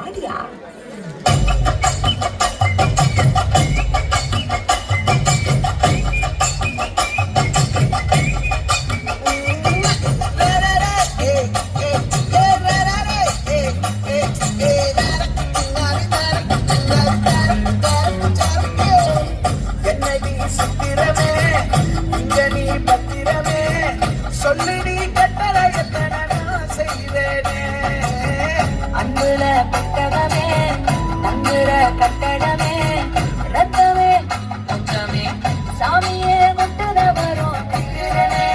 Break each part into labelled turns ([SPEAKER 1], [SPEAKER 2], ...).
[SPEAKER 1] ஆடியா
[SPEAKER 2] கட்டடமே ரத்தமே பஞ்சமே சாமியே முட்டுத வரும் திக்கிறனே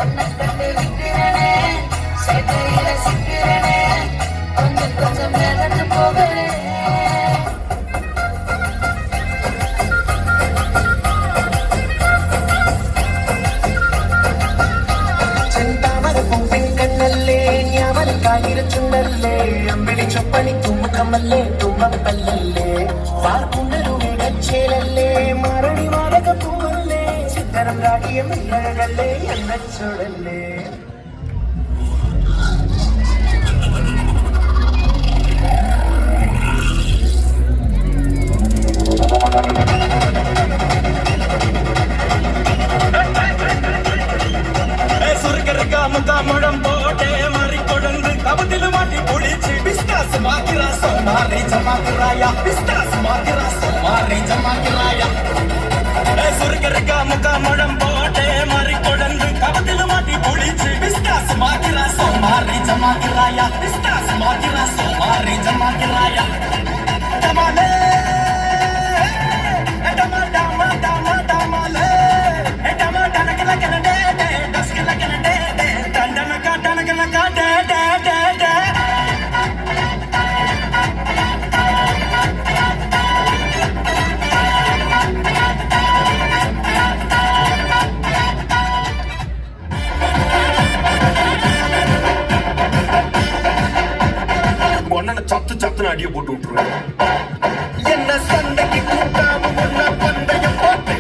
[SPEAKER 2] ஒன்ன கண்டு விக்கிறனே சேட்டையில சிக்கிறனே கொஞ்சம் கொஞ்சம் நடந்து போகிறேன்
[SPEAKER 3] చుండల్లే అంబిడి చొప్పని తుమ్మకమల్లే తుమ్మపల్లల్లే వార్పుండరు గచ్చేలల్లే మరణి మారక పూవల్లే సిద్ధరం రాగియం ఇల్లగల్లే ఎన్న చూడల్లే
[SPEAKER 4] முகம் போட்டே மறி கொழுந்து கபத்தில மாட்டி குளிச்சு பிஸ்தாஸ் மாத்திரா சோமாரி ஜமாக்கிராயா பிஸ்தாஸ் மாத்திரா சோமாரி ஜமாக்கிராயா சுருக்கருக்கா முகம் போட்டே மறி கொழுந்து கபத்தில மாட்டி குளிச்சு பிஸ்தாஸ் மாத்திரா சோமாரி ஜமாக்கிராயா பிஸ்தாஸ் மாத்திரா சோமாரி ஜமாக்கிராயா டமாலே டமா டமா டமா டமாலே டமா டனக்கல கனடே டஸ்கல கனடே சத்து சத்துன்னு அடியை போட்டு விட்டுருவேன். என்ன சண்டைக்கு கூட்டாம ஒன்ன பந்தயம் போட்டு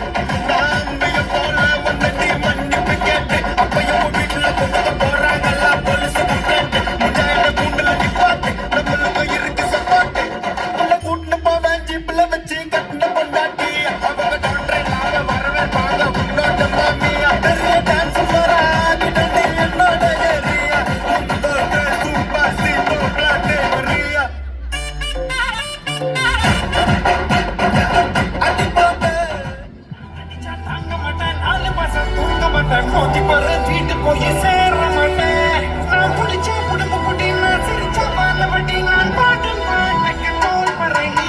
[SPEAKER 4] நாம்பைய போல ஒன்னடி மன்னிப்பு கேட்டு அப்பையும் வீட்டுல கொண்டு போறாங்கல்ல போலீஸ் கேட்டு முஜாயில கூண்டுல நிப்பாட்டு நம்மளுக்கு இருக்கு சப்பாட்டு உள்ள கூட்டுல போவேன் ஜீப்ல வச்சு கட்டின பொண்டாட்டி அவங்க டாக்டர் நாங்க வரவே பாங்க உன்னோட மாமியா பெரிய டான்ஸ் வரா கிட்டே என்னோட ஏரியா உங்களோட சூப்பர் சீட்டோ பிளாட்டே மரியா மோதி பர வீட்டு போய் சேர மாட்டேன் நான் பிடிச்ச குடும்ப குட்டி நான் சிரிச்ச பால வட்டி நான் பாட்டு பாட்டுக்கு தோல் பறங்கி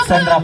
[SPEAKER 5] Sandra